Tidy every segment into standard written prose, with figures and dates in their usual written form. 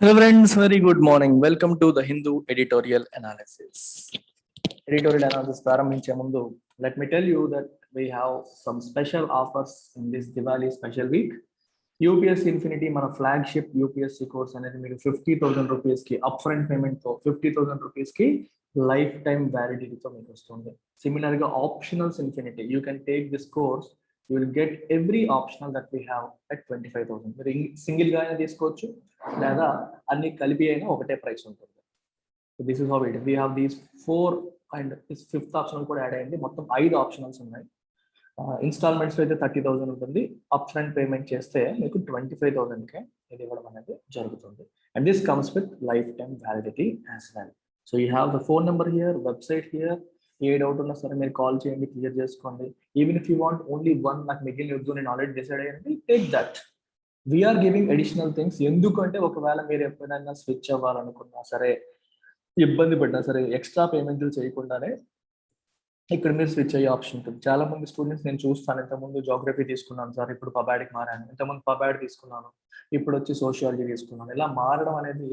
Hello friends, very good morning. Welcome to the Hindu editorial analysis. Editorial analysis ప్రారంభించే ముందు let me tell you that we have some special offers in this Diwali special week. UPSC Infinity మన flagship UPSC course అనేది మీకు 50,000 rupees కి up front payment తో 50,000 rupees కి life time వ్యాలిడిటీతో మీకు వస్తుంది. సిమిలర్ గా optionals infinity you can take this course, you will get every optional that we have at 25,000. మీరు సింగిల్ గా అయినా తీసుకోవచ్చు లేదా అన్ని కలిపి అయినా ఒకటే ప్రైస్ ఉంటుంది. This is how it. We have these 4 and fifth optional కూడా యాడ్ అయింది. మొత్తం 5 ఆప్షనల్స్ ఉన్నాయి. ఇన్స్టాల్మెంట్స్ అయితే 30,000 ఉంటుంది. అప్ ఫ్రంట్ పేమెంట్ చేస్తే మీకు 25,000కే ఇది ఇవ్వడం అనేది జరుగుతుంది. And this comes with lifetime validity as well. So you have the phone number here, website here. ఏ డౌట్ ఉన్నా సరే మీరు కాల్ చేయండి, క్లియర్ చేసుకోండి. Even if you want only one, నాకు మిగిలిన వద్దు నేను ఆల్రెడీ డిసైడ్ అయ్యండి, take that. We are giving additional things. ఎందుకంటే ఒకవేళ మీరు ఎప్పుడైనా స్విచ్ అవ్వాలనుకున్నా సరే, ఇబ్బంది పడినా సరే, ఎక్స్ట్రా పేమెంట్లు చేయకుండానే ఇక్కడ మీరు స్విచ్ అయ్యే ఆప్షన్ ఉంటుంది. చాలా మంది స్టూడెంట్స్ నేను చూస్తాను, ఇంతకుముందు జాగ్రఫీ తీసుకున్నాను సార్, ఇప్పుడు పబాడికి మారాను, ఇంతకుముందు పబాడ్ తీసుకున్నాను, ఇప్పుడు వచ్చి సోషియాలజీ తీసుకున్నాను. ఇలా మారడం అనేది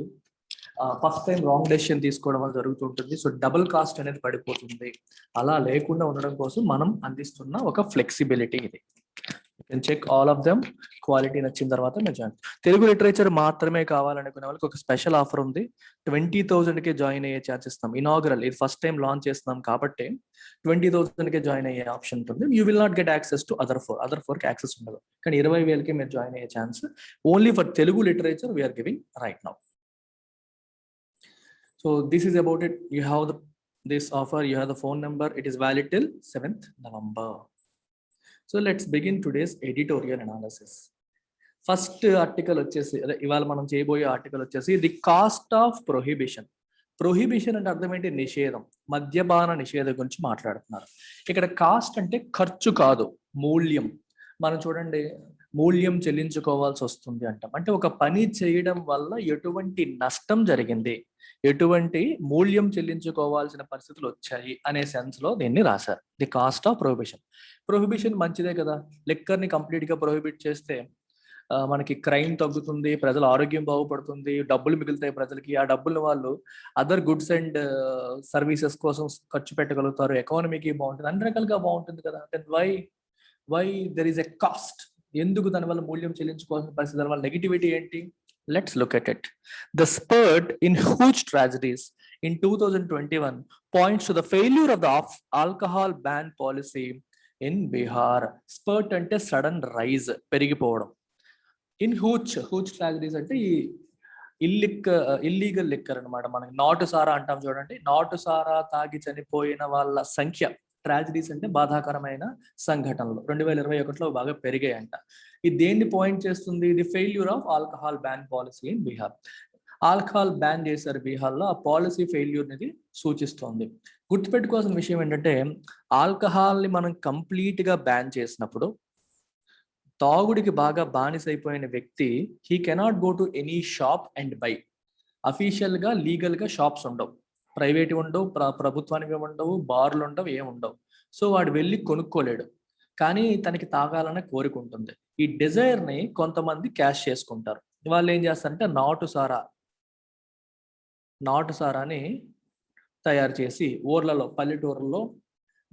ఫస్ట్ టైం రాంగ్ డెసిషన్ తీసుకోవడం వల్ల జరుగుతుంటుంది. సో డబుల్ కాస్ట్ అనేది పడిపోతుంది. అలా లేకుండా ఉండడం కోసం మనం అందిస్తున్న ఒక ఫ్లెక్సిబిలిటీ ఇది. Check all of them. Quality నచ్చిన తర్వాత మీరు జాయిన్. తెలుగు లిటరేచర్ మాత్రమే కావాలనుకునే వాళ్ళకి ఒక స్పెషల్ ఆఫర్ ఉంది. 20,000కే జాయిన్ అయ్యే ఛాన్స్ ఇస్తాం. ఇనాగరల్, ఇది ఫస్ట్ టైం లాంచ్ చేస్తున్నాం కాబట్టి 20,000కే జాయిన్ అయ్యే ఆప్షన్ ఉంటుంది. You will not get access to other ఫోర్కి యాక్సెస్ ఉండదు. కానీ 20,000కే మీరు జాయిన్ అయ్యే chance only for Telugu literature we are giving right now. So this is about it. You have this offer, you have the phone number. It is valid till 7th November. So let's begin today's editorial analysis. First article వచ్చేసి ఇవాళ మనం చేయబోయే article వచ్చేసి the cost of prohibition. Prohibition అంటే అర్థం ఏంటి? నిషేధం, మద్యపాన నిషేధం గురించి మాట్లాడుతున్నారు. ఇక్కడ కాస్ట్ అంటే ఖర్చు కాదు, మూల్యం. మనం చూడండి, మూల్యం చెల్లించుకోవాల్సి వస్తుంది అంటాం. అంటే ఒక పని చేయడం వల్ల ఎటువంటి నష్టం జరిగింది, ఎటువంటి మూల్యం చెల్లించుకోవాల్సిన పరిస్థితులు వచ్చాయి అనే సెన్స్ లో దీన్ని రాశారు. The cost of prohibition. Prohibition మంచిదే కదా. లిక్కర్ ని కంప్లీట్ గా ప్రొహిబిట్ చేస్తే మనకి క్రైమ్ తగ్గుతుంది, ప్రజల ఆరోగ్యం బాగుపడుతుంది, డబ్బులు మిగులుతాయి ప్రజలకి. ఆ డబ్బులు వాళ్ళు అదర్ గుడ్స్ అండ్ సర్వీసెస్ కోసం ఖర్చు పెట్టగలుగుతారు. ఎకానమీకి బాగుంటుంది, అన్ని రకాలుగా బాగుంటుంది కదా. Why there is a cost? ఎందుకు దానివల్ల మూల్యం చెల్లించుకోవాల్సిన పరిస్థితి? దానివల్ల నెగిటివిటీ ఏంటి? Let's look at it. The spurt in huge tragedies in 2021 points to the failure of the alcohol ban policy in Bihar. Spurt ante sudden rise, పెరిగిపోవడం. In huge tragedies అంటే illegal liquor అనమాట. మనకి నాటు సారా అంటాం చూడండి. నాటు సారా తాగి చనిపోయిన వాళ్ళ సంఖ్య, ట్రాజడీస్ అంటే బాధాకరమైన సంఘటనలు 2021లో బాగా పెరిగాయంట. ఇది దేన్ని పాయింట్ చేస్తుంది? The failure of alcohol ban policy in Bihar. Alcohol ban చేశారు బీహార్లో, ఆ పాలసీ ఫెయిల్యూర్ అనేది సూచిస్తోంది. గుర్తుపెట్టుకోవాల్సిన విషయం ఏంటంటే, ఆల్కహాల్ ని మనం కంప్లీట్ గా బ్యాన్ చేసినప్పుడు తాగుడికి బాగా బానిసైపోయిన వ్యక్తి he cannot go to any shop and by. Official గా లీగల్ గా షాప్స్ ఉండవు, ప్రైవేట్ ఉండవు, ప్రభుత్వానికి ఉండవు, బార్లు ఉండవు, ఏముండవు. సో వాడు వెళ్ళి కొనుక్కోలేడు. కానీ తనకి తాగాలనే కోరిక ఉంటుంది. ఈ డిజైర్ ని కొంతమంది క్యాష్ చేసుకుంటారు. వాళ్ళు ఏం చేస్తారంటే నాటు సారాని తయారు చేసి ఊర్లలో, పల్లెటూర్లలో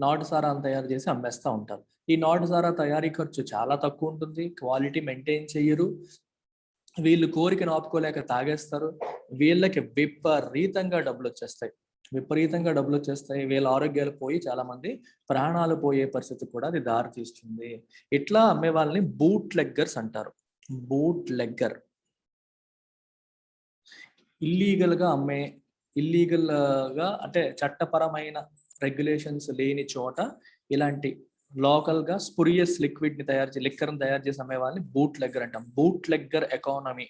నాటు సారాను తయారు చేసి అమ్మేస్తూ ఉంటారు. ఈ నాటు సారా తయారీ ఖర్చు చాలా తక్కువ ఉంటుంది, క్వాలిటీ మెయింటైన్ చెయ్యరు. వీళ్ళు కోరికను ఆపుకోలేక తాగేస్తారు. వీళ్ళకి విపరీతంగా డబ్బులు వచ్చేస్తాయి. వీళ్ళ ఆరోగ్యాలు పోయి చాలా మంది ప్రాణాలు పోయే పరిస్థితి కూడా అది దారి తీస్తుంది. ఇట్లా అమ్మే వాళ్ళని బూట్ లెగ్గర్స్ అంటారు. బూట్ లెగ్గర్ ఇల్లీగల్ గా అంటే చట్టపరమైన రెగ్యులేషన్స్ లేని చోట ఇలాంటి లోకల్ గా స్పురియస్ లిక్విడ్ ని లిక్కర్ ని తయారు చేసి అమ్మే వాళ్ళని బూట్ లెగ్గర్ అంటాం. బూట్ లెగ్గర్ ఎకానమీ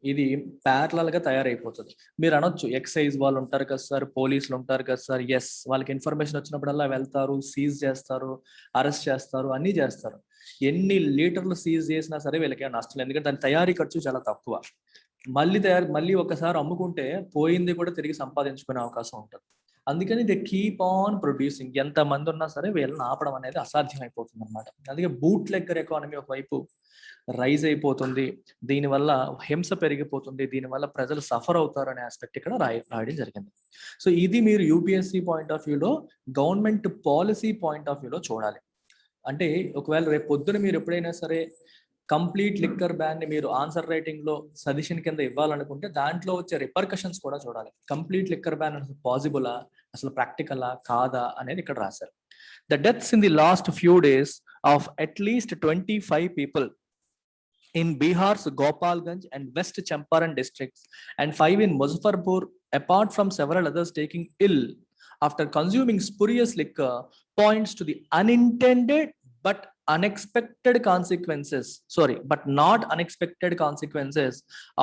ఇది ప్యారలల్ గా తయారైపోతుంది. మీరు అనొచ్చు, ఎక్సైజ్ వాళ్ళు ఉంటారు కదా సార్, పోలీసులు ఉంటారు కదా సార్. ఎస్, వాళ్ళకి ఇన్ఫర్మేషన్ వచ్చినప్పుడల్లా వెళ్తారు, సీజ్ చేస్తారు, అరెస్ట్ చేస్తారు, అన్ని చేస్తారు. ఎన్ని లీటర్లు సీజ్ చేసినా సరే వీళ్ళకి నష్టం లేదు, ఎందుకంటే దాని తయారీ ఖర్చు చాలా తక్కువ. మళ్ళీ ఒకసారి అమ్ముకుంటే పోయింది కూడా తిరిగి సంపాదించుకునే అవకాశం ఉంటుంది. అందుకని దే కీప్ ఆన్ ప్రొడ్యూసింగ్. ఎంతమంది ఉన్నా సరే వీళ్ళని ఆపడం అనేది అసాధ్యం అయిపోతుంది అనమాట. అందుకే బూట్ లెగ్గర్ ఎకానమీ ఒకవైపు రైజ్ అయిపోతుంది, దీనివల్ల హింస పెరిగిపోతుంది, దీనివల్ల ప్రజలు సఫర్ అవుతారు అనే ఆస్పెక్ట్ ఇక్కడ రాయడం జరిగింది. సో ఇది మీరు యూపీఎస్సీ పాయింట్ ఆఫ్ వ్యూలో, గవర్నమెంట్ పాలసీ పాయింట్ ఆఫ్ వ్యూలో చూడాలి. అంటే ఒకవేళ రేపు పొద్దున మీరు ఎప్పుడైనా సరే కంప్లీట్ లిక్కర్ బ్యాన్ ని మీరు ఆన్సర్ రైటింగ్ లో సజెషన్ కింద ఇవ్వాలనుకుంటే దాంట్లో వచ్చే రిపర్కషన్స్ కూడా చూడాలి. కంప్లీట్ లిక్కర్ బ్యాన్ అసలు పాసిబులా, అసలు ప్రాక్టికలా కాదా అనేది ఇక్కడ రాశారు. The deaths in the last few days of at least 25 people in Bihar's Gopalganj and West Champaran districts and 5 in Muzaffarpur, apart from several others taking ill after consuming spurious liquor, points to the unintended but unexpected consequences, but not unexpected consequences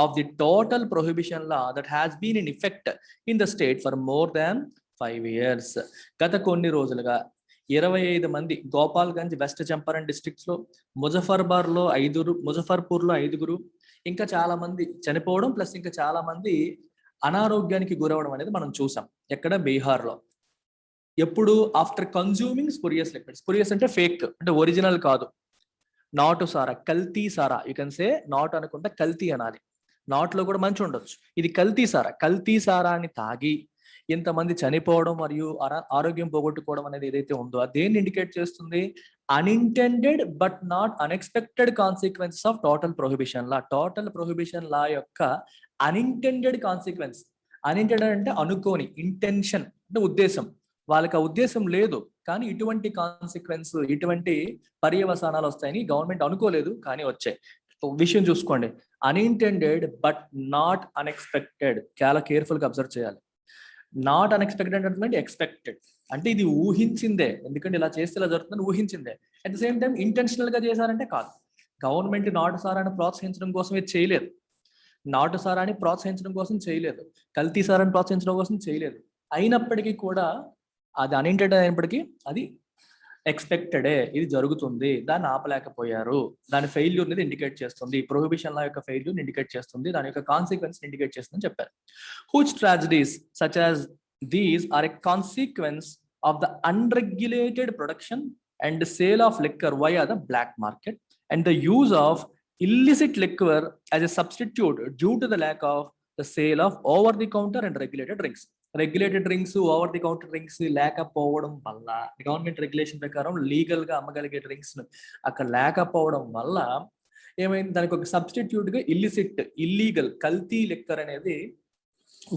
of the total prohibition law that has been in effect in the state for more than 5 years. గత కొన్ని రోజులుగా 25 మంది Gopalganj, west Champaran districts లో, ముజఫర్పూర్లో 5, ఇంకా చాలా మంది చనిపోవడం, plus ఇంకా చాలా మంది అనారోగ్యానికి గురవడం అనేది మనం చూసాం. ఎక్కడ? బీహార్లో. ఎప్పుడు? After consuming spurious liquid. Spurious అంటే ఫేక్, అంటే ఒరిజినల్ కాదు, నాటు సారా, కల్తీ సారా. యూ కెన్ సే నాట్ అనుకుంటే కల్తీ అనాలి, నాట్లో కూడా మంచి ఉండొచ్చు. ఇది కల్తీ సారా. కల్తీ సారాని తాగి ఇంతమంది చనిపోవడం మరియు ఆరోగ్యం పోగొట్టుకోవడం అనేది ఏదైతే ఉందో దేన్ని ఇండికేట్ చేస్తుంది? Unintended but not unexpected consequences of total prohibition law. Total prohibition law యొక్క అన్ఇంటెండెడ్ కాన్సిక్వెన్స్. అన్ఇంటెండెడ్ అంటే అనుకోని, ఇంటెన్షన్ అంటే ఉద్దేశం, వాళ్ళకి ఆ ఉద్దేశం లేదు కానీ ఇటువంటి కాన్సిక్వెన్స్, ఇటువంటి పర్యవసానాలు వస్తాయని గవర్నమెంట్ అనుకోలేదు కానీ వచ్చాయి. విషయం చూసుకోండి, అన్ఇంటెండెడ్ బట్ నాట్ అన్ఎక్స్పెక్టెడ్. చాలా కేర్ఫుల్ గా అబ్జర్వ్ చేయాలి. నాట్ అన్ఎక్స్పెక్టెడ్ అంటే ఎక్స్పెక్టెడ్, అంటే ఇది ఊహించిందే, ఎందుకంటే ఇలా చేస్తే ఇలా జరుగుతుందని ఊహించిందే. At the same time intentional గా చేశారంటే కాదు. గవర్నమెంట్ నాటు సారాన్ని ప్రోత్సహించడం కోసం ఇది చేయలేదు, నాటు సారాన్ని ప్రోత్సహించడం కోసం చేయలేదు, కల్తీ సారాన్ని ప్రోత్సహించడం కోసం చేయలేదు. అయినప్పటికీ కూడా అది అన్ఇంటెండెడ్ అయినప్పటికీ అది ఎక్స్పెక్టెడే, ఇది జరుగుతుంది, దాన్ని ఆపలేకపోయారు, దాని ఫెయిల్యూర్ అనేది ఇండికేట్ చేస్తుంది, ప్రొహిబిషన్ లా యొక్క ఫెయిల్యూర్ ఇండికేట్ చేస్తుంది, దాని యొక్క కాన్సిక్వెన్స్ ఇండికేట్ చేస్తుందని చెప్పారు. Huge tragedies such as these are a consequence of the unregulated production and sale of liquor via the black market and the use of illicit liquor as a substitute due to the lack of the sale of over the counter and regulated drinks. Regulated drinks, over the counter drinks లేకపోవడం వల్ల, government regulation ప్రకారం legal గా అమ్మగలిగే drinks అక్కడ లేకపోవడం వల్ల ఏమైంది? దానికి ఒక సబ్స్టిట్యూట్ గా ఇల్లిసిట్, ఇల్లీగల్, కల్తీ లిక్కర్ అనేది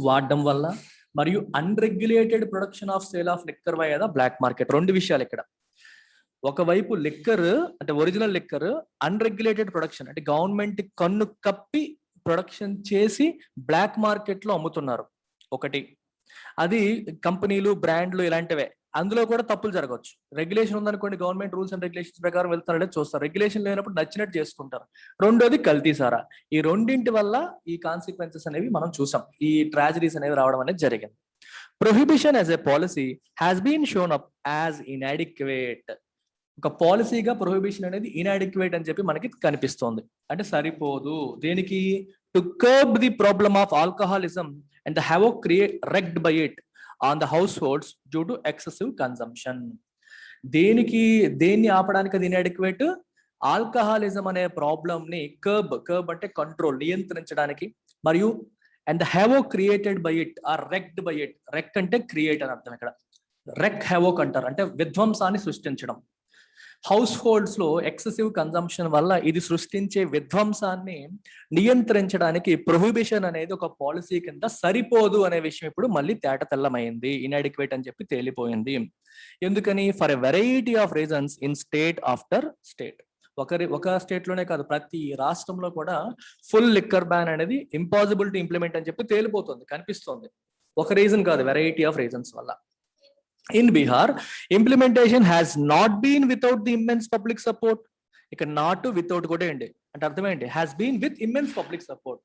వాడడం వల్ల, మరియు unregulated production of sale of liquor by the black market. రెండు విషయాలు ఇక్కడ. ఒకవైపు లిక్కర్ అంటే ఒరిజినల్ లిక్కర్, అన్రెగ్యులేటెడ్ ప్రొడక్షన్ అంటే గవర్నమెంట్ కన్ను కప్పి ప్రొడక్షన్ చేసి బ్లాక్ మార్కెట్ లో అమ్ముతున్నారు. ఒకటి అది కంపెనీలు, బ్రాండ్లు ఇలాంటివే. అందులో కూడా తప్పులు జరగవచ్చు. రెగ్యులేషన్ ఉందనుకోండి, గవర్నమెంట్ రూల్స్ అండ్ రెగ్యులేషన్స్ ప్రకారం వెళ్తారో చూస్తారు. రెగ్యులేషన్ లేనప్పుడు నచ్చినట్టు చేసుకుంటారు. రెండోది కల్తీ సారా. ఈ రెండింటి వల్ల ఈ కాన్సిక్వెన్సెస్ అనేవి మనం చూసాం, ఈ ట్రాజడీస్ అనేవి రావడం అనేది జరిగింది. Prohibition as a policy has been shown up as inadequate. ఒక పాలసీగా ప్రొహిబిషన్ అనేది ఇన్అడిక్వేట్ అని చెప్పి మనకి కనిపిస్తోంది. అంటే సరిపోదు. దేనికి? To curb the problem of alcoholism and the havoc wreaked by it on the households due to excessive consumption. దేన్ని ఆపడానికి అది ఇన్అడిక్వేట్? ఆల్కహాలిజం అనే ప్రాబ్లమ్ ని కర్బ్ అంటే కంట్రోల్, నియంత్రించడానికి, మరియు and the havoc created by it or wrecked by it. రెక్ అంటే క్రియేట్ అని అర్థం. ఇక్కడ రెక్ havoc అంటారు, అంటే విధ్వంసాన్ని సృష్టించడం. హౌస్ హోల్డ్స్ లో ఎక్సెసివ్ కన్జంప్షన్ వల్ల ఇది సృష్టించే విధ్వంసాన్ని నియంత్రించడానికి ప్రొహిబిషన్ అనేది ఒక పాలసీ కింద సరిపోదు అనే విషయం ఇప్పుడు మళ్ళీ తేట తెల్లమైంది. ఇన్అడిక్వేట్ అని చెప్పి తేలిపోయింది. ఎందుకని? For a variety of reasons in state after state. ఒక స్టేట్ లోనే కాదు, ప్రతి రాష్ట్రంలో కూడా ఫుల్ లిక్కర్ బ్యాన్ అనేది ఇంపాసిబుల్ టు ఇంప్లిమెంట్ అని చెప్పి తేలిపోతుంది, కనిపిస్తోంది. ఒక రీజన్ కాదు, వెరైటీ ఆఫ్ రీజన్స్ వల్ల. In Bihar, implementation has not been without the immense public support. ఇక్కడ నాట్ వితౌట్ కూడా ఏంటి అంటే అర్థం ఏంటి? Has been with immense public support.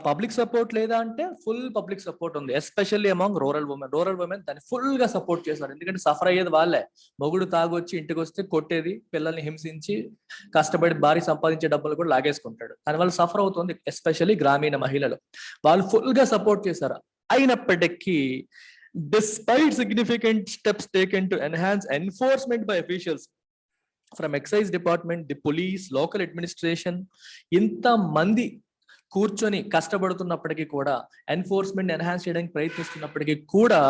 Public support లేదా అంటే ఫుల్ పబ్లిక్ సపోర్ట్ ఉంది, ఎస్పెషల్లీ అమాంగ్ రూరల్ ఉమెన్. దాన్ని ఫుల్ గా సపోర్ట్ చేశారు. ఎందుకంటే సఫర్ అయ్యేది వాళ్ళే. మొగుడు తాగొచ్చి ఇంటికి వస్తే కొట్టేది, పిల్లల్ని హింసించి కష్టపడి భారీ సంపాదించే డబ్బులు కూడా లాగేసుకుంటాడు. దానివల్ల సఫర్ అవుతుంది ఎస్పెషల్లీ గ్రామీణ మహిళలు. వాళ్ళు ఫుల్ గా సపోర్ట్ చేశారు. అయినప్పటికీ Despite significant steps taken to enhance enforcement by officials from excise department, the police, local administration, ఇంత మంది కూర్చొని కష్టపడుతున్నప్పటికీ కూడా ఎన్ఫోర్స్మెంట్ ఎన్హాన్స్ చేయడానికి ప్రయత్నిస్తున్నప్పటికీ కూడా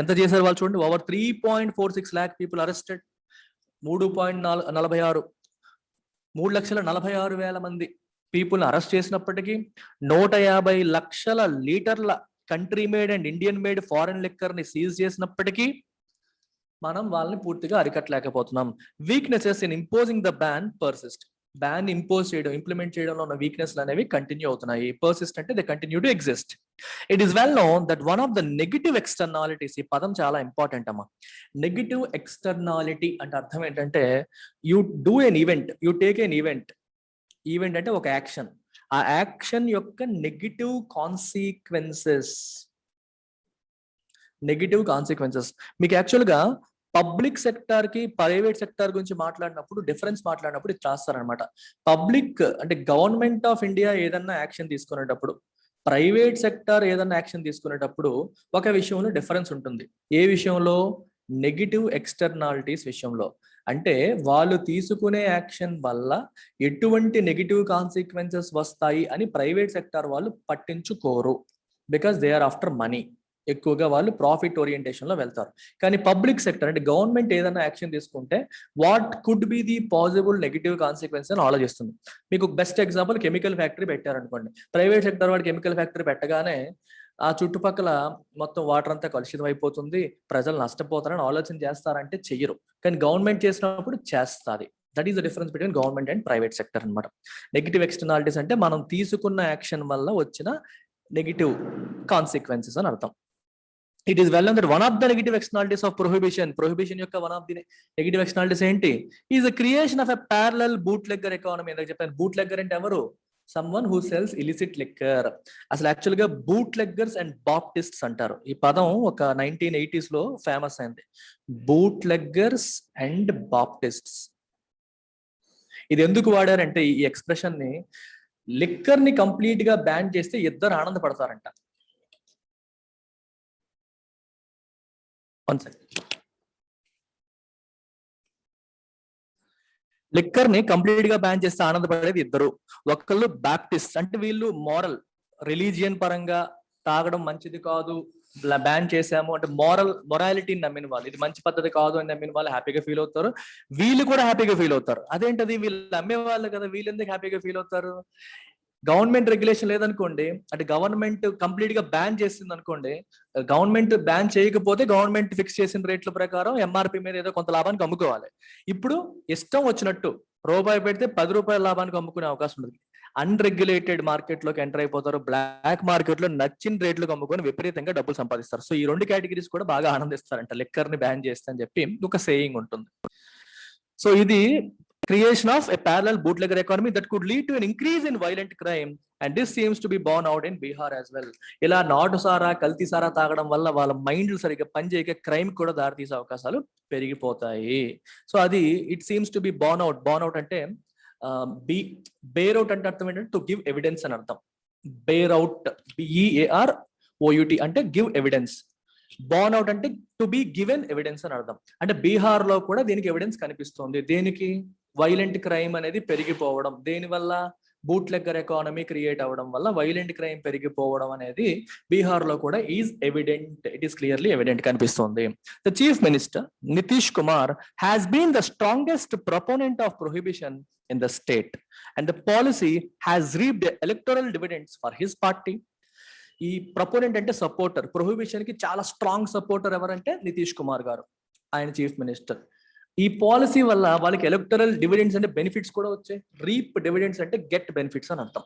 ఎంత చేశారు వాళ్ళు చూడండి. Over 3.46 lakh people arrested. 3,46,000 మంది పీపుల్ అరెస్ట్ చేసినప్పటికీ 150 లక్షల లీటర్ల country made and Indian made foreign liquor ని సీజ్ చేసినప్పటికీ మనం వాళ్ళని పూర్తిగా అరికట్టలేకపోతున్నాం. Weaknesses in imposing the ban persist. Ban impose చేయడం, ఇంప్లిమెంట్ చేయడంలో ఉన్న వీక్నెస్లు అనేవి కంటిన్యూ అవుతున్నాయి. పర్సిస్ట్ అంటే they continue to exist. It is well known that one of the negative externalities, ఈ పదం చాలా ఇంపార్టెంట్ అమ్మా. నెగిటివ్ ఎక్స్టర్నాలిటీ అంటే అర్థం ఏంటంటే you do N event, you take an event. Event అంటే ఒక యాక్షన్. ఆ యాక్షన్ యొక్క నెగిటివ్ కాన్సిక్వెన్సెస్. మీకు యాక్చువల్గా పబ్లిక్ సెక్టార్ కి ప్రైవేట్ సెక్టార్ గురించి మాట్లాడినప్పుడు డిఫరెన్స్ మాట్లాడినప్పుడు ఇది రాస్తారనమాట. పబ్లిక్ అంటే గవర్నమెంట్ ఆఫ్ ఇండియా ఏదన్నా యాక్షన్ తీసుకునేటప్పుడు, ప్రైవేట్ సెక్టార్ ఏదన్నా యాక్షన్ తీసుకునేటప్పుడు ఒక విషయంలో డిఫరెన్స్ ఉంటుంది. ఏ విషయంలో? నెగిటివ్ ఎక్స్టర్నాలిటీస్ విషయంలో. అంటే వాళ్ళు తీసుకునే యాక్షన్ వల్ల ఎటువంటి నెగిటివ్ కాన్సిక్వెన్సెస్ వస్తాయి అని ప్రైవేట్ సెక్టార్ వాళ్ళు పట్టించుకోరు. Because they are after money. ఎక్కువగా వాళ్ళు ప్రాఫిట్ ఓరియంటేషన్ లో వెళ్తారు. కానీ పబ్లిక్ సెక్టర్ అంటే గవర్నమెంట్ ఏదైనా యాక్షన్ తీసుకుంటే what could be the possible negative consequence అని ఆలోచిస్తుంది. మీకు బెస్ట్ ఎగ్జాంపుల్, కెమికల్ ఫ్యాక్టరీ పెట్టారనుకోండి. ప్రైవేట్ సెక్టర్ వాడు కెమికల్ ఫ్యాక్టరీ పెట్టగానే ఆ చుట్టుపక్కల మొత్తం వాటర్ అంతా కలుషితం అయిపోతుంది, ప్రజలు నష్టపోతారని ఆలోచన చేస్తారంటే చెయ్యరు. కానీ గవర్నమెంట్ చేసినప్పుడు చేస్తుంది. That is the difference between government and private sector అనమాట. నెగిటివ్ ఎక్స్టర్నాలిటీస్ అంటే మనం తీసుకున్న యాక్షన్ వల్ల వచ్చిన నెగిటివ్ కాన్సిక్వెన్సెస్ అని అర్థం. It is well known that one of the negative externalities of prohibition యొక్క one of the negative externalities ఏంటి? Is the creation of a parallel bootlegger economy. ఎందుకు చెప్పాను? bootlegger అంటే ఎవరు? Someone who sells illicit liquor. అసలు actual గా బూట్లెగ్గర్స్ and బాప్టిస్ట్స్ అంటారు. ఈ పదం ఒక 1980s లో ఫేమస్ అయింది. బూట్లెగ్గర్స్ అండ్ బాప్టిస్ట్స్. ఇది ఎందుకు వాడారంటే ఈ ఎక్స్ప్రెషన్ ని, లిక్కర్ ని కంప్లీట్ గా బ్యాన్ చేస్తే ఇద్దరు ఆనందపడతారంట. లిక్కర్ ని కంప్లీట్ గా బ్యాన్ చేస్తే ఆనందపడేది ఇద్దరు. ఒకళ్ళు బాప్టిస్ట్ అంటే వీళ్ళు మోరల్, రిలీజియన్ పరంగా తాగడం మంచిది కాదు, బ్యాన్ చేసాము అంటే మొరాలిటీని నమ్మిన వాళ్ళు, ఇది మంచి పద్ధతి కాదు అని నమ్మిన వాళ్ళు హ్యాపీగా ఫీల్ అవుతారు. వీళ్ళు కూడా హ్యాపీగా ఫీల్ అవుతారు. అదేంటది, వీళ్ళు అమ్మే వాళ్ళు కదా, వీళ్ళు ఎందుకు హ్యాపీగా ఫీల్ అవుతారు? గవర్నమెంట్ రెగ్యులేషన్ లేదనుకోండి, అంటే గవర్నమెంట్ కంప్లీట్ గా బ్యాన్ చేసింది అనుకోండి, గవర్నమెంట్ బ్యాన్ చేయకపోతే గవర్నమెంట్ ఫిక్స్ చేసిన రేట్ల ప్రకారం ఎంఆర్పి మీద ఏదో కొంత లాభానికి అమ్ముకోవాలి. ఇప్పుడు ఇష్టం వచ్చినట్టు రూపాయి పెడితే 10 రూపాయల లాభానికి అమ్ముకునే అవకాశం ఉంది. అన్రెగ్యులేటెడ్ మార్కెట్ లోకి ఎంటర్ అయిపోతారు. బ్లాక్ మార్కెట్ లో నచ్చిన రేట్లకు అమ్ముకొని విపరీతంగా డబ్బులు సంపాదిస్తారు. సో ఈ రెండు కేటగిరీస్ కూడా బాగా ఆనందిస్తారంట లిక్కర్ ని బ్యాన్ చేస్తా అని చెప్పి ఒక సేయింగ్ ఉంటుంది. సో ఇది creation of a parallel bootlegger economy that could lead to an increase in violent crime, and this seems to be borne out in Bihar as well. ఇలా నాటు సారా, కల్తీ సారా తాగడం వల్ల వాళ్ళ మైండ్లు సరిగ్గా పనిచేయక క్రైమ్ కూడా దారితీసే అవకాశాలు పెరిగిపోతాయి. సో అది it seems to be borne out అంటే బేర్ అవుట్ అంటే అర్థం ఏంటంటే టు గివ్ ఎవిడెన్స్ అని అర్థం. బేర్ అవుట్, BEAROUT అంటే గివ్ ఎవిడెన్స్. borne out అంటే టు బి గివెన్ ఎవిడెన్స్ అని అర్థం. అంటే బీహార్ లో కూడా దీనికి ఎవిడెన్స్ కనిపిస్తుంది. దేనికి? వైలెంట్ క్రైమ్ అనేది పెరిగిపోవడం. దేనివల్ల? బూట్లెగ్గర్ ఎకానమీ క్రియేట్ అవ్వడం వల్ల వైలెంట్ క్రైమ్ పెరిగిపోవడం అనేది బీహార్ లో కూడా is evident. It is clearly evident కనిపిస్తుంది. The chief minister Nitish Kumar has been the strongest proponent of prohibition in the state, and the policy has reaped electoral dividends for his party. ఈ proponent అంటే supporter, prohibition కి చాలా strong supporter ఎవరంటే నితీష్ కుమార్ గారు, ఆయన chief minister. ఈ policy వల్ల వాళ్ళకి ఎలక్టరల్ డివిడెండ్స్ అంటే బెనిఫిట్స్ కూడా వచ్చాయి. రీప్ డివిడెండ్స్ అంటే గెట్ బెనిఫిట్స్ అని అర్థం.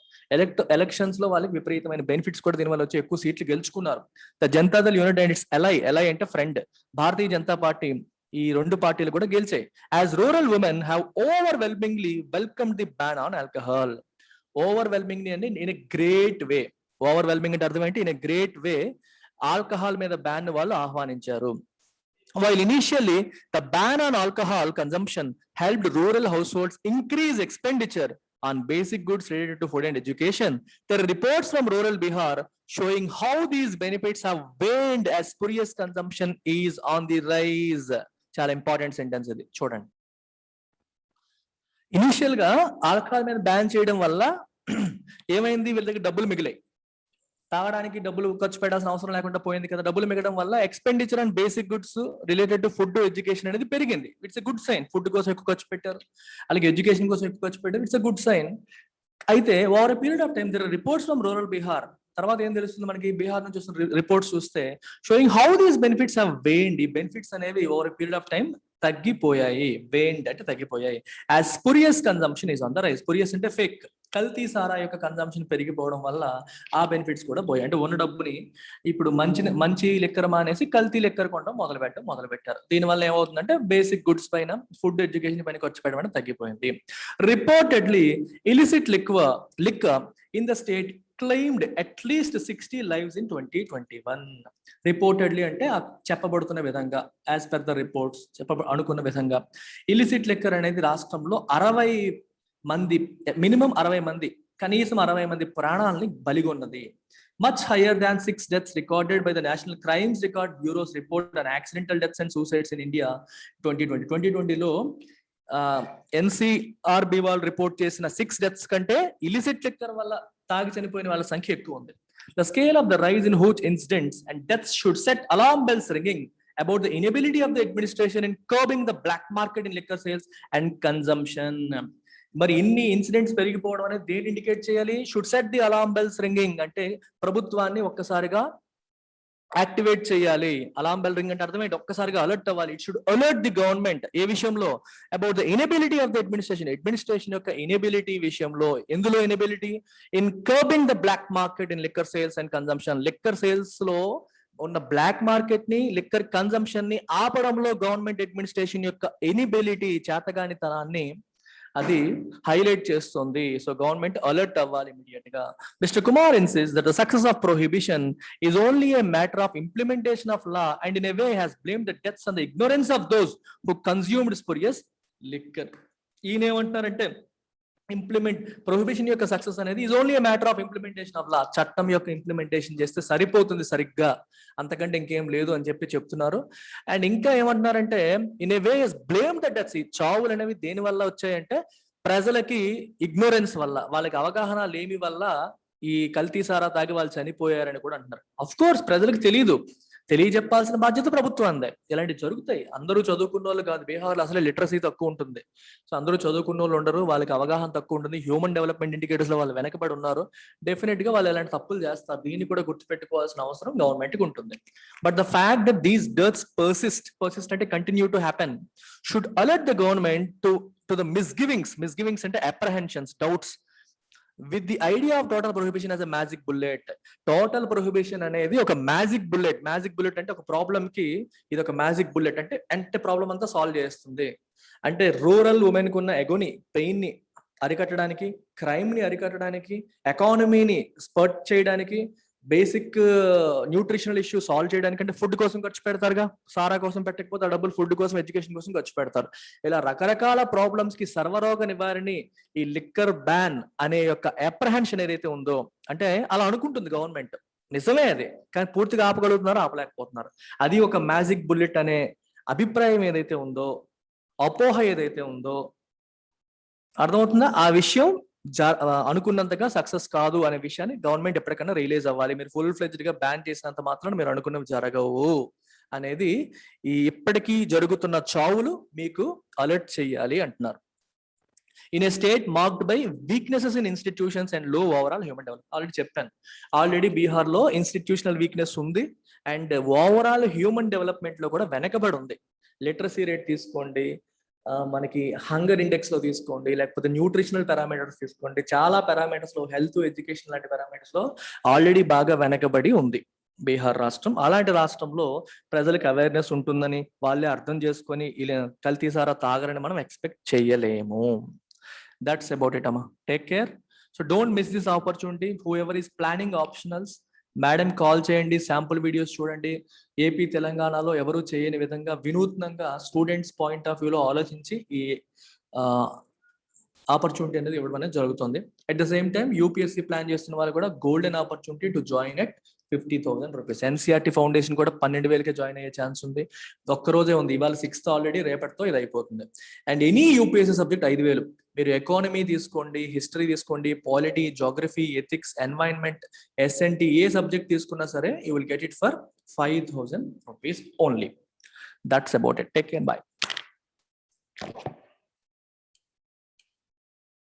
ఎలక్షన్స్ లో వాళ్ళకి విపరీతమైన బెనిఫిట్స్ కూడా దీనివల్ల వచ్చి ఎక్కువ సీట్లు గెలుచుకున్నారు. The Janata Dal unit and its ally అంటే ఫ్రెండ్, భారతీయ జనతా పార్టీ, ఈ రెండు పార్టీలు కూడా గెలిచాయి. As rural women have overwhelmingly welcome the ban on alcohol. Overwhelmingly అంటే in a great way. Overwhelming అంటే అర్థం ఏంటి? In a great way alcohol మీద బ్యాన్ వాళ్ళు ఆహ్వానించారు. While initially the ban on alcohol consumption helped rural households increase expenditure on basic goods related to food and education. There are reports from rural Bihar showing how these benefits have waned as spurious consumption is on the rise. చాలా important sentence ఇది చూడండి. Initial గా alcohol మీద ban చేయడం వల్ల ఏమైంది, వీళ్ళ దగ్గర డబ్బులు మిగిలాయి, తాగడానికి డబ్బులు ఖర్చు పెట్టాల్సిన అవసరం లేకుండా పోయింది కదా. డబ్బులు మిగడం వల్ల expenditure and basic goods related to food education అనేది పెరిగింది. It's a good sign. Food కోసం ఎక్కువ ఖర్చు పెట్టారు, అలాగే ఎడ్యుకేషన్ కోసం ఎక్కువ ఖర్చు పెట్టారు. It's a good sign. అయితే over period of time there are reports from rural Bihar. తర్వాత ఏం తెలుస్తుంది మనకి, బీహార్ నుంచి వస్తున్న రిపోర్ట్స్ చూస్తే showing how these benefits have waned. ఈ బెనిఫిట్స్ అనేవి ఓవర్ పీరియడ్ ఆఫ్ టైం తగ్గిపోయాయి. వేన్డ్ అంటే తగ్గిపోయాయి. As spurious consumption is on the rise. Spurious అంటే ఫేక్. కల్తీ సారా యొక్క కన్జంప్షన్ పెరిగిపోవడం వల్ల ఆ బెనిఫిట్స్ కూడా పోయాయి. అంటే ఉన్న డబ్బుని ఇప్పుడు మంచి లెక్కర మానేసి కల్తీ లెక్కర కొనడం మొదలు పెట్టారు. దీనివల్ల ఏమవుతుందంటే బేసిక్ గుడ్స్ పైన, ఫుడ్ ఎడ్యుకేషన్ పైన ఖర్చు పెట్టడం అనేది తగ్గిపోయింది. Reportedly illicit liquor in the state claimed at least 60 lives in 2021. Reportedly అంటే చెప్పబడుతున్న విధంగా, యాజ్ పర్ ద రిపోర్ట్స్ అనుకున్న విధంగా ఇలిసిట్ లిక్కర్ అనేది రాష్ట్రంలో 60 మంది, మినిమం 60 మంది, కనీసం 60 మంది ప్రాణాలని బలిగొన్నది. Much higher than 6 deaths recorded by the National Crimes Record Bureau's report on accidental deaths and suicides in India 2020. 2020లో NCRB వాళ్ళు రిపోర్ట్ చేసిన 6 deaths కంటే ఇలిసిట్ లిక్కర్ వల్ల తాగి చనిపోయిన వాళ్ళ సంఖ్య ఎక్కువ ఉంది. The scale of the rise in huge incidents and deaths should set alarm bells ringing about the inability of the administration in curbing the black market in liquor sales and consumption. మరి ఇన్ని incidents పెరిగిపోవడం అనేది దేని indicate చేయాలి? Should set the alarm bells ringing అంటే ప్రభుత్వాన్ని ఒక్కసారిగా activate చేయాలి. అలార్మ్ బెల్ రింగ్ అంటే అర్థం ఏంటి? ఒక్కసారిగా అలర్ట్ అవ్వాలి. It should alert the government. ఏ విషయంలో? About the inability of the administration యొక్క ఇనబిలిటీ విషయంలో. ఎందులో inability? In curbing the black market in liquor sales and consumption. Liquor sales లో ఉన్న బ్లాక్ మార్కెట్ ని, లిక్కర్ కన్జంప్షన్ ని ఆపడంలో గవర్నమెంట్ అడ్మినిస్ట్రేషన్ యొక్క ఇనిబిలిటీ, చేతగానితనాన్ని అది హైలైట్ చేస్తుంది. సో గవర్నమెంట్ అలర్ట్ అవ్వాలి ఇమీడియట్ గా. Mr Kumar insist that the success of prohibition is only a matter of implementation of law and in a way has blamed the deaths on the ignorance of those who consumed spurious liquor. ఈయన ఏమంటున్నారంటే prohibition యొక్క success అనేది is only a matter of implementation of law. చట్టం యొక్క implementation చేస్తే సరిపోతుంది సరిగ్గా, అంతకంటే ఇంకేం లేదు అని చెప్తున్నారు. అండ్ ఇంకా ఏమంటున్నారంటే in a way has blame the deaths. ఈ చావులు అనేవి దేని వల్ల వచ్చాయంటే ప్రజలకి ఇగ్నోరెన్స్ వల్ల, వాళ్ళకి అవగాహన లేమి వల్ల ఈ కల్తీ సారా తాగి వాళ్ళు చనిపోయారని కూడా అంటున్నారు. అఫ్ కోర్స్ ప్రజలకు తెలియజెప్పాల్సిన బాధ్యత ప్రభుత్వం అందే. ఇలాంటివి జరుగుతాయి. అందరూ చదువుకున్న వాళ్ళు కాదు. బీహార్లో అసలే లిటరసీ తక్కువ ఉంటుంది. సో అందరూ చదువుకున్న వాళ్ళు ఉండరు, వాళ్ళకి అవగాహన తక్కువ ఉంటుంది. హ్యూమన్ డెవలప్మెంట్ ఇండికేటర్స్ లో వాళ్ళు వెనకబడి ఉన్నారు. డెఫినెట్ గా వాళ్ళు ఎలాంటి తప్పులు చేస్తారు. దీన్ని కూడా గుర్తుపెట్టుకోవాల్సిన అవసరం గవర్నమెంట్ కి ఉంటుంది. But the fact that these deaths persist అంటే continue to happen should alert the government to the misgivings అంటే apprehensions, doubts with the idea of total prohibition as a magic bullet. Total prohibition అనేది ఒక magic bullet అంటే ఒక problem కి ఇది ఒక magic bullet అంటే ప్రాబ్లం అంతా సాల్వ్ చేస్తుంది. అంటే రూరల్ ఉమెన్ కు ఉన్న ఎగోని, పెయిన్ ని అరికట్టడానికి, క్రైమ్ ని అరికట్టడానికి, ఎకానమీని స్పర్ట్ చేయడానికి, బేసిక్ న్యూట్రిషనల్ ఇష్యూ సాల్వ్ చేయడానికి. అంటే ఫుడ్ కోసం ఖర్చు పెడతారుగా, సారా కోసం పెట్టకపోతే ఆ డబ్బులు ఫుడ్ కోసం, ఎడ్యుకేషన్ కోసం ఖర్చు పెడతారు. ఇలా రకరకాల ప్రాబ్లమ్స్ కి సర్వరోగ నివారణి ఈ లిక్కర్ బ్యాన్ అనే యొక్క అప్రహెన్షన్ ఏదైతే ఉందో, అంటే అలా అనుకుంటుంది గవర్నమెంట్, నిజమే అది, కానీ పూర్తిగా ఆపగలుగుతున్నారో ఆపలేకపోతున్నారు. అది ఒక మ్యాజిక్ బుల్లెట్ అనే అభిప్రాయం ఏదైతే ఉందో, అపోహ ఏదైతే ఉందో, అర్థమవుతుందా? ఆ విషయం అనుకున్నంతగా సక్సెస్ కాదు అనే విషయాన్ని గవర్నమెంట్ ఎప్పటికైనా రియలైజ్ అవ్వాలి. మీరు ఫుల్ ఫ్లెడ్జ్డ్ గా బ్యాన్ చేసినంత మాత్రం మీరు అనుకున్నవి జరగవు అనేది ఈ ఇప్పటికీ జరుగుతున్న చావులు మీకు అలర్ట్ చేయాలి అంటున్నారు. In a state marked by weaknesses in institutions and లో ఓవరాల్ హ్యూమన్ డెవలప్మెంట్. ఆల్రెడీ చెప్పాను, ఆల్రెడీ బీహార్ లో ఇన్స్టిట్యూషనల్ వీక్నెస్ ఉంది అండ్ ఓవరాల్ హ్యూమన్ డెవలప్మెంట్ లో కూడా వెనకబడి ఉంది. లిటరసీ రేట్ తీసుకోండి, మనకి హంగర్ ఇండెక్స్ లో తీసుకోండి, లేకపోతే న్యూట్రిషనల్ పారామీటర్స్ తీసుకోండి, చాలా పారామీటర్స్ లో, హెల్త్, ఎడ్యుకేషన్ లాంటి పారామీటర్స్ లో ఆల్రెడీ బాగా వెనకబడి ఉంది బీహార్ రాష్ట్రం. అలాంటి రాష్ట్రంలో ప్రజలకు అవేర్నెస్ ఉంటుందని వాళ్ళే అర్థం చేసుకొని ఇలా కల్తీ సారా తాగరని మనం ఎక్స్పెక్ట్ చేయలేము. దట్స్ అబౌట్ ఇట్ అమ్మా. Take care. So don't miss this opportunity. Who ever is planning optionals, madam call చేయండి, శాంపుల్ వీడియోస్ చూడండి. ఏపీ తెలంగాణలో ఎవరు చేయని విధంగా వినూత్నంగా స్టూడెంట్స్ పాయింట్ ఆఫ్ వ్యూలో ఆలోచించి ఈ ఆపర్చునిటీ అనేది ఇవ్వడం అనేది జరుగుతుంది. At the same time UPSC plan చేస్తున్న వాళ్ళు కూడా golden opportunity to join at 50,000 rupees. NCERT foundation కూడా 12,000కే జాయిన్ అయ్యే ఛాన్స్ ఉంది. ఒక్క రోజే ఉంది, ఇవాళ 6th ఆల్రెడీ, రేపటితో ఇది అయిపోతుంది. And any UPSC subject 5,000. మీరు ఎకానమీ తీసుకోండి, హిస్టరీ తీసుకోండి, polity, geography, ethics, environment, S and T, ఏ సబ్జెక్ట్ తీసుకున్నా సరే you will get it for 5,000 rupees only. That's about it. Take care, by.